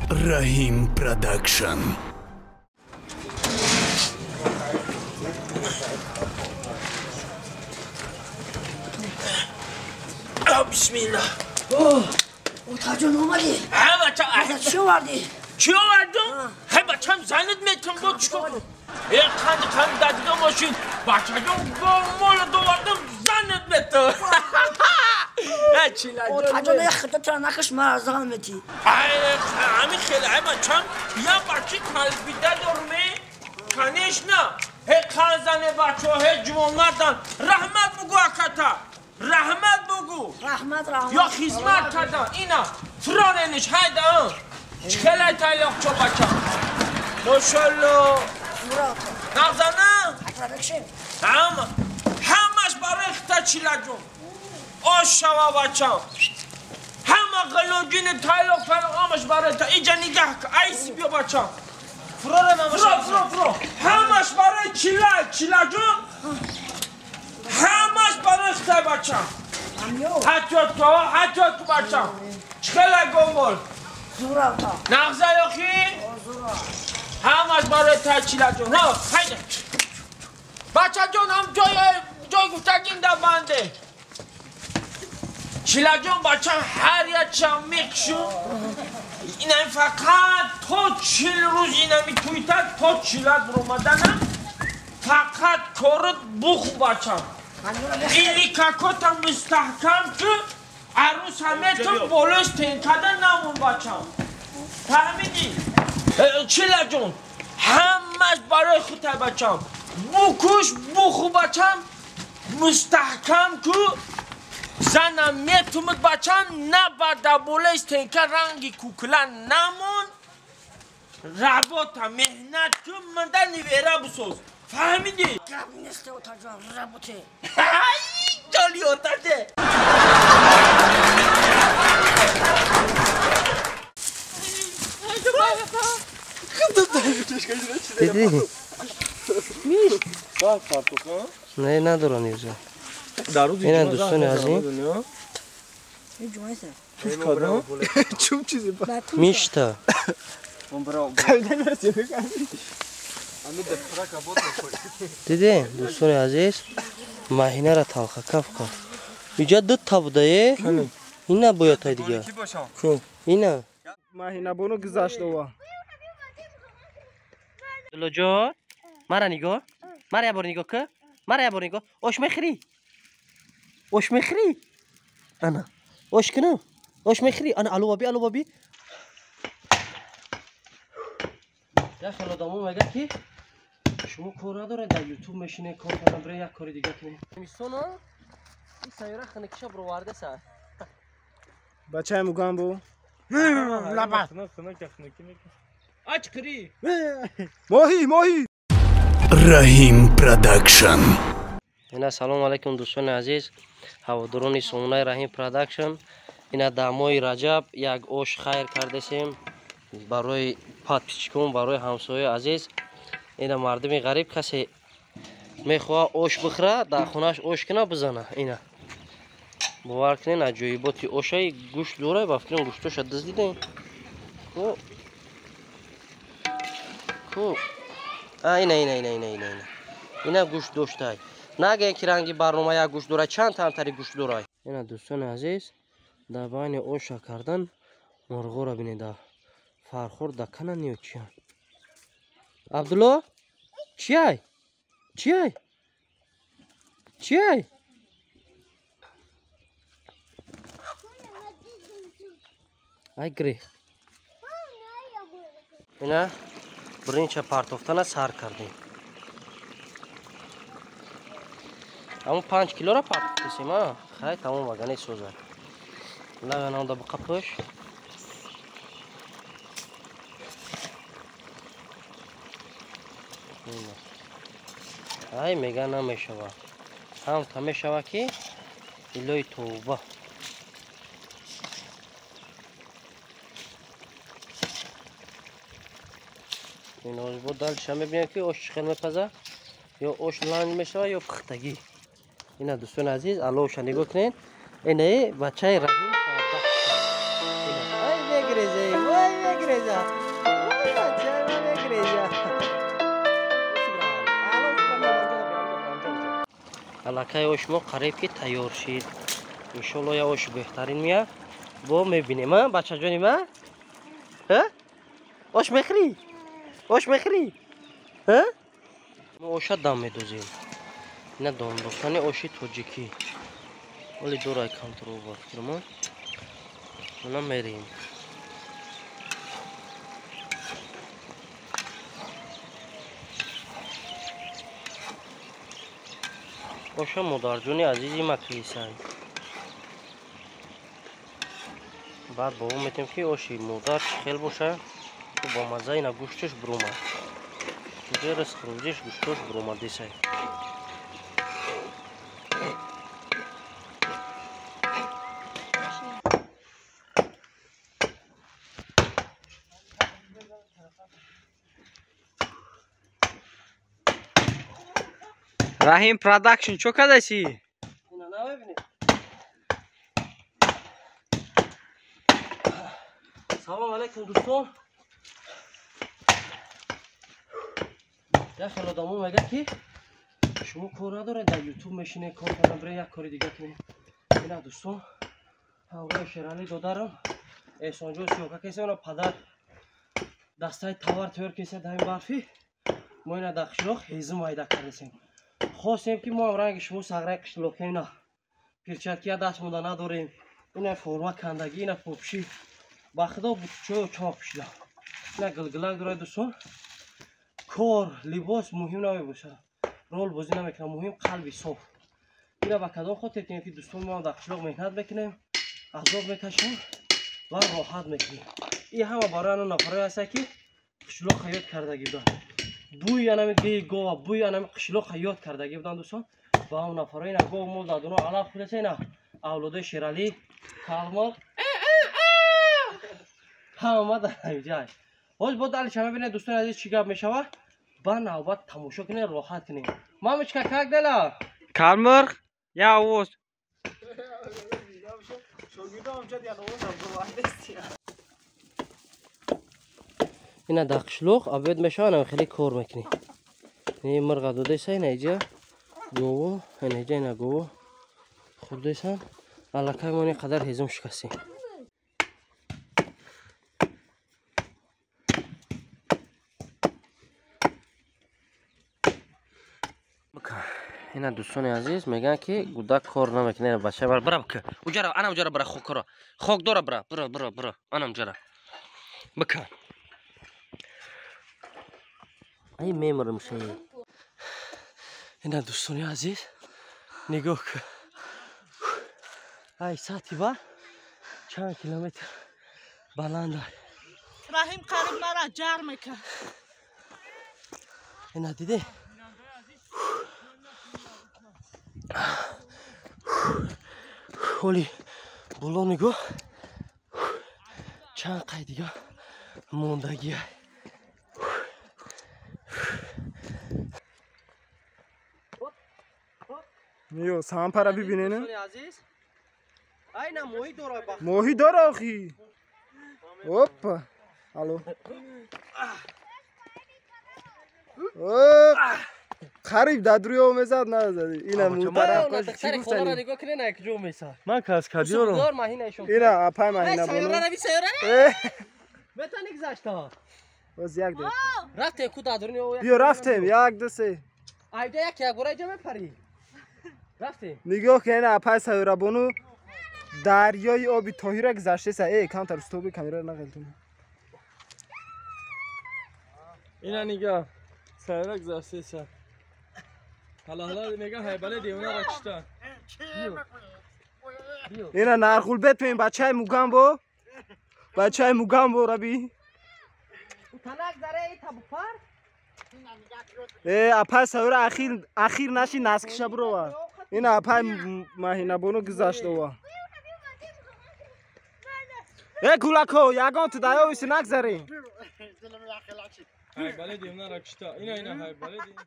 Rahim Production. Bismillah. O tacın olmadı. Ha bacım. Şu vardı. Çiğ vardı. Ha bacım zannetmedim bu çıkıyor. Kan dadı maşın. Bacım bombola doğardım zannetmedim. Ha çiğler. O tacın yakıtı tırnakış zahmeti. Ay ami kheli ay bacım. Ya bacım kalbide durma. Kanişna. He kanzane bacım he cüvonlardan. Rahmet bugu akata. Rahmet bugu. Rahmet. Ya hizmet kadar ina Froneniş haydi ha. Çıkala taylak çobaça. Maşallah. Murat. Nazana. Arkadaşım. Ama hamaş barıkta çilacım. O şava baça. Hama galogini taylak falan hamaş barıkta. İyice nigah aysi bir baça. Fro. Hamaş barık çilacım. Hamaş barıkta baça. Hatot baça. Çıkala gombol. Zurata. Nağza yok ki. Hamaş barık taçilacım. Ha haydi. Baça can ham joy guftakin da bande. Çilacım baça her yaçam mikşu. İnan fakat to çil ruz inami tuyta to çilat romadana. Fakat korut buh baça. İli kakota müstahkam ki arus hametum bolos tenkada namun baçam. Fahmidi? Çilacım. Hamaş baray xuta baçam. Bu kuş bu baçam müstahkam ki zana metumut baçam nabada bolos tenka rangi kuklan namun rabota mehnat ki manda nivera bu söz. Fahmidi? Kabineste o tacın rabote. Ay, jolly होता है। Dedi. Bak farklı ha? Ne duranıyoruz ya? Daru Yine dostun azı. Ne cumaysa? Kadın. Çok çizi bak. Mişta. Dedi dostun aziz. Mahine ra talxa kafka. Yüce dıt tabudayı. Yine boyataydı ya. Yine. Mahine bunu güzaşlı o. Lojo. Mara nigo. Mara bor nigo ke. Mara bor nigo. Oş mehri. Oş mehri. Ana. Oş kını. Oş mehri. Ana alu babi. Ya خیلی آدمو مگه کی شما کار نداره در یوتیوب میشینه کار کنه برای یک کاری دیگه کنه میسونا این سیاره خنکشه برو وارده سر بچه مگم بو لبا aç kri ماهی Rahim Production. اینا سلام علیکم دوستان عزیز هواداران سومنای رحیم پروداکشن اینا دمای رجب یک اوش خیر کردیم برای پادپیچکون برای همسایه عزیز اینا مردمی غریب کسی میخواه اوش بخره در خونهش اوش کنه بزنه اینا باور کنین عجایباتی اوشای گوشت دوره بفکرین گوشتوش دزدیدین کو اینا گوشت داشته نگه که رنگی برنامه یک گوشت دوره چند تری گوشت دوره اینا دوستان عزیز در بین اوشا کردن مرغو را بینید فرخور دکنه نیو چیه عبدالله چیه ای گری اینا برینچه پارتوفتانه سر کردیم اما 5 کیلو را پارتوفتیسیم ها خیلی تمام وگنه سوزه لگه نام دا بقپش ای میگه نمیشوه هم تمیشوه که الهی توبه این آج بود دلش هم ببینیم که آش خیلی میپزه یا آش لنگ میشوه یا پختگی اینا دوستان عزیز الوش نگاه کنین اینه بچه رحیم ای بگریزه аллакай ош мо қариб ки тайёр шид. Иншалло я ош беҳтарин мия. Бо мебинем а бачаҷоним а? Ҳа? Ош мехӯрӣ? Ош мехӯрӣ? Ҳа? Мо оша дам медозем. Ина дом доштани оши тоҷикӣ. Вале дорай контрол вақтирма. Ина мерем. Оша модарҷони азизи маклисай. Баъд бо он метем ки оши модар чӣ хел боша. Бо мазза ина гӯштош буромад. Ҷерас хурӯзиш гӯштош буромадисай. Rahim Production чо кадаси? Ина намебинӣ? Салом алейкум дӯстон. Як хел одамон мегӯяд ки шумо кор надоред дар YouTube мешинед кор кардам бире як кори дига кунед. Ина дӯстон ҳавлои Шералӣ додарам. Эҳсонҷон сиёка кеса она падар дастаи тавар тайёр кеса дар ин барфи. Мо ина дар қишлоқ ҳезим айда кардесем. Хостем ки мо ранги шумо саграи қишлоқем на перчаткия даст монда надорем. Ина форма кандаги ина попши ба худо чо чоқ пушида. Ина гилгилак дорад дӯстон. Кор либос муҳим намебошад. Рол бозӣ намекунад. Муҳим қалби соф. Ина ба кадом хотир кунем ки дӯстон мо дар қишлоқ меҳнат мекунем, азоб мекашем ва роҳат мекунем. ин ҳама барои ано нафарое ҳастад ки қишлоқ ҳаёт кардаги буданд. Буи анами деги гова, буи анами қишлоқ ҳаёт кардаги буданд дӯстон. Ба он нафарое ина гов мол дар дуно алаф худаса ина авлодои Шералӣ, Калмоқ ҳама дар ҳамҷай. ҳоз бо далича мебинед дӯстони азиз чӣ гап мешавад. Ба навбат тамошо кунед, роҳат кунед. Мамочка, как дела? Kalmurg, я овоз. ина дар қишлоқ обед мешавад, ана хеле кор мекунем. ин мирға додеса ина иҷа гово, ина иҷа ина гово хурдесан. Аллакай мо ин қадар ҳезум шикастем. ина дӯстони азиз мегӯянд ки гудак кор намекунад. Бача бара бика. Уҷара, ана уҷара бара хокора. Хок дора бара. Бира. Ана уҷара. Бика. Ай меморим шей. Ина дӯстони азиз нигоҳ кун. Ай сати ба чанд километр баланд ай. Rahim qarib mara jar meka. Ина диде? Оли боло нигоҳ. Чанд қай дига мондаги ай. Yo, sampara bibinene. Ayna mohi dora bak. Mohi dora axi. Hoppa. Alo. Qarib dadruyo mezad nazadi. Ina mutaraf kosh. Xonara nigoh kine na ek jo mesa. Man kaskadiyorum. Dor mahina ishon. Ina apay mahina bunu. Sayora. Beta nigzashta. Oz yak de. Rafte ku dadruyo. Yo raftem yak de se. Ayda yak ya gora jame pari. Rafte. Nigoh ke ina apay sayora bunu daryoyi obi tohira gzashte sa. Counter stop kamera naqeltum. Ina nigah. Sayrak zarsesa. Hala nigah haybale devona rakishta. Ina narxul betmen bachai mugambo. Bachai mugambo rabi. Tanak dare tabupar. Apay sayora akhir nashi naskisha brova. Ina apay mahina bunu gzashte wa. Kulako yagon tu dayo isi nagzare. Haybale devona rakishta. Ina haybale devona.